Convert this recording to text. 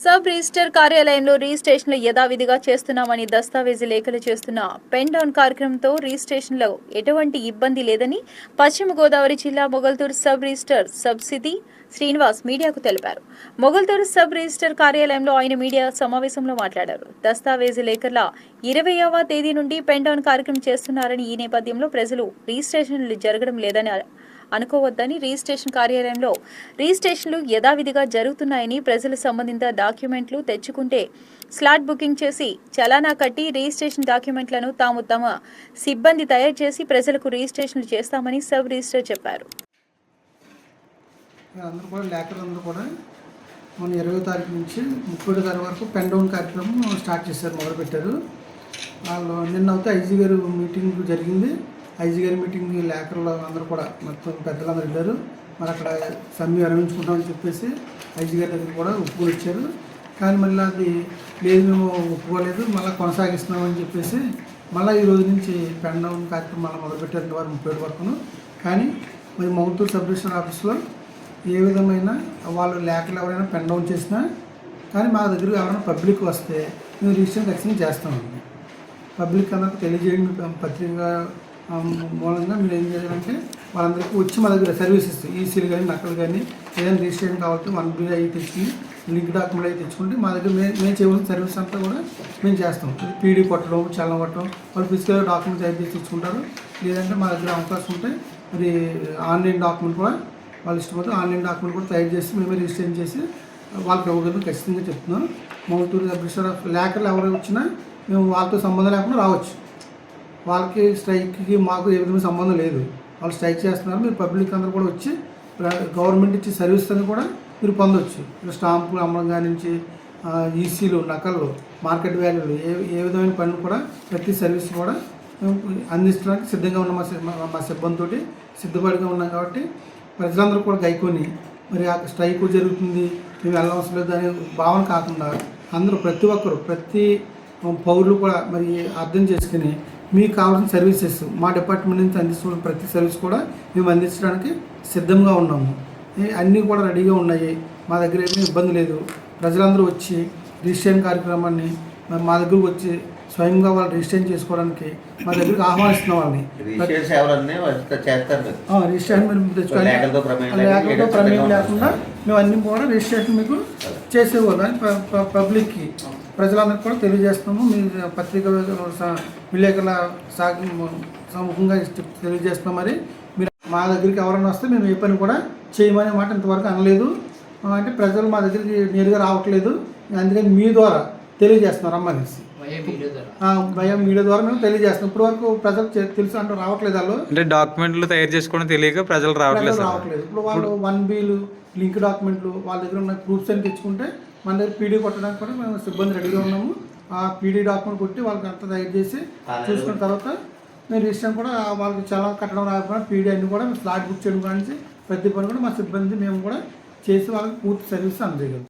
Sub register కార్యాలయంలో రిజిస్ట్రేషన్లు యథావిధిగా చేస్తున్నామని దస్తావేజీ లేఖలు చేస్తున్న పెన్ డౌన్ కార్యక్రమంతో రిజిస్ట్రేషన్లో ఎటువంటి ఇబ్బంది లేదని పశ్చిమ గోదావరి జిల్లా Mogalthur sub register subsidy Srinivas మీడియాకు తెలిపారు. మొగల్తూరు సబ్ రిజిస్టర్ కార్యాలయంలో ఆయన మీడియా సమావేశంలో మాట్లాడారు. దస్తావేజీ లేఖల 20వ తేదీ నుండి పెన్ డౌన్ కార్యక్రమం చేస్తున్నారని, ఈ నేపథ్యంలో ప్రజలు రిజిస్ట్రేషన్లు జరగడం లేదని అనుకోవద్దని, రిజిస్ట్రేషన్ కార్యాలయంలో రిజిస్ట్రేషన్లు యథావిధిగా జరుగుతున్నాయని, ప్రజలు సంబంధిత డాక్యుమెంట్లు తెచ్చుకుంటే స్లాట్ బుకింగ్ చేసి చలానా కట్టి రిజిస్ట్రేషన్ డాక్యుమెంట్లను తాము తమ సిబ్బంది తయారు చేసి ప్రజలకు రిజిస్ట్రేషన్లు చేస్తామని సబ్ రిజిస్టర్ చెప్పారు. అందరూ కూడా లేఖలందరూ కూడా మన 20వ తారీఖు నుంచి 30వ తారీఖు వరకు పెన్ డౌన్ కార్యక్రమం స్టార్ట్ చేశారు, మొదలుపెట్టారు. వాళ్ళు నిన్న అయితే ఐజీ గారు మీటింగ్ జరిగింది. ఐజీ గారి మీటింగ్ లేఖలు అందరూ కూడా మొత్తం పెద్దలందరూ వెళ్ళారు. మరి అక్కడ సమ్మె విరమించుకుంటామని చెప్పేసి ఐజీ గారి దగ్గర కూడా ఒప్పుకొని ఇచ్చారు. కానీ మళ్ళీ అది లేదు, మేము ఒప్పుకోలేదు, మళ్ళీ కొనసాగిస్తున్నామని చెప్పేసి మళ్ళీ ఈ రోజు నుంచి పెన్ డౌన్ కార్యక్రమం మళ్ళీ మొదలుపెట్టారు 30 వరకును. కానీ మరి మొగల్తూరు సబ్ రిజిస్టర్ ఆఫీస్లో ఏ విధమైన వాళ్ళు లేఖలు ఎవరైనా పెన్ డౌన్ చేసినా కానీ మా దగ్గరకు ఎవరైనా పబ్లిక్ వస్తే మేము రిజిస్ట్రేషన్ ఖచ్చితంగా చేస్తామండి. పబ్లిక్ అందరికి తెలియజేయడం పత్రిక మూలంగా మీరు ఏం చేయాలంటే వాళ్ళందరికీ వచ్చి మా దగ్గర సర్వీసెస్ ఈసీలు కానీ నకలు కానీ ఏదైనా రిజిస్ట్రేషన్ కావచ్చు 1B అవి తెచ్చుకుని లింక్ డాక్యుమెంట్ అవి తెచ్చుకుంటే మా దగ్గర మేము చేయవలసిన సర్వీస్ అంతా కూడా మేము చేస్తాం. పీడీ కొట్టడం, చలన కొట్టడం, వాళ్ళు ఫిజికల్ డాక్యుమెంట్ తయారు చేసి తెచ్చుకుంటారు. లేదంటే మా దగ్గర అవకాశం ఉంటే మరి ఆన్లైన్ డాక్యుమెంట్ కూడా వాళ్ళ ఇష్టమైతే ఆన్లైన్ డాక్యుమెంట్ కూడా తయారు చేసి మేమే రిజిస్ట్రేషన్ చేసి వాళ్ళకి ఇవ్వగలను ఖచ్చితంగా చెప్తున్నాం. మొగల్తూరు సబ్ రిజిస్టర్ లేఖలు ఎవరు వచ్చినా మేము వాళ్ళతో సంబంధం లేకుండా రావచ్చు. వాళ్ళకి స్ట్రైక్కి మాకు ఏ విధమైన సంబంధం లేదు. వాళ్ళు స్ట్రైక్ చేస్తున్నారు, మీరు పబ్లిక్ అందరూ కూడా వచ్చి గవర్నమెంట్ ఇచ్చే సర్వీస్ అని కూడా మీరు పొందవచ్చు. స్టాంపులు అమ్మడం కాడి నుంచి ఈసీలు, నకళ్ళు, మార్కెట్ వాల్యూలు ఏ విధమైన పనులు కూడా ప్రతి సర్వీస్ కూడా మేము అందించడానికి సిద్ధంగా ఉన్నాం. మా సిబ్బందితో సిద్ధపడిగా ఉన్నాం. కాబట్టి ప్రజలందరూ కూడా గైకొని మరి ఆ స్ట్రైక్ జరుగుతుంది, మేము వెళ్ళవలసిన లేదు అనే భావన కాకుండా అందరూ ప్రతి ఒక్కరు, ప్రతి పౌరులు కూడా మరి అర్థం చేసుకుని మీకు కావాల్సిన సర్వీసెస్ మా డిపార్ట్మెంట్ నుంచి అందిస్తున్న ప్రతి సర్వీస్ కూడా మేము అందించడానికి సిద్ధంగా ఉన్నాము. అన్నీ కూడా రెడీగా ఉన్నాయి. మా దగ్గర ఏమీ ఇబ్బంది లేదు. ప్రజలందరూ వచ్చి రిజిస్ట్రేషన్ కార్యక్రమాన్ని మా దగ్గరకు వచ్చి స్వయంగా వాళ్ళు రిజిస్ట్రేషన్ చేసుకోవడానికి మా దగ్గరికి ఆహ్వానిస్తున్నాం. వాళ్ళని రిజిస్ట్రేషన్ మీరు తెచ్చుకోవాలి, లేఖలతో ప్రమేయం లేకుండా మేము అన్ని కూడా రిజిస్ట్రేషన్ మీకు చేసేవాళ్ళని పబ్లిక్కి ప్రజలందరికీ కూడా తెలియజేస్తున్నాము. మీ పత్రిక విలేకరుల సముఖంగా తెలియజేస్తున్నాం. మరి మీరు మా దగ్గరికి ఎవరైనా వస్తే మేము ఏ పని కూడా చేయమనే మాట ఇంతవరకు అనలేదు. అంటే ప్రజలు మా దగ్గరికి నేరుగా రావట్లేదు, అందుకని మీ ద్వారా తెలియజేస్తున్నారు అమ్మనేసి భయం మీడియా ద్వారా మేము తెలియజేస్తున్నాం. ఇప్పుడు వరకు ప్రజలు తెలుసు అంటూ రావట్లేదు. వాళ్ళు అంటే డాక్యుమెంట్లు తయారు చేసుకోవడం తెలియక ప్రజలు రావట్లేదు. ఇప్పుడు వాళ్ళు 1Bలు, లింక్ డాక్యుమెంట్లు వాళ్ళ దగ్గర ఉన్న ప్రూఫ్స్ అని తెచ్చుకుంటే మన దగ్గర పీడీ కొట్టడానికి కూడా మేము సిబ్బంది రెడీగా ఉన్నాము. ఆ పీడీ డాక్యుమెంట్ కొట్టి వాళ్ళకి అంతా తయారు చేసి చూసుకున్న తర్వాత మేము రిజిస్ట్రేషన్ కూడా వాళ్ళకి చాలా కట్టడం రాకపోయినా పీడీ అన్ని కూడా స్లాట్ బుక్ చేయడం కానీ ప్రతి పని కూడా మా సిబ్బంది మేము కూడా చేసి వాళ్ళకి పూర్తి సర్వీస్ అందజేయగలం.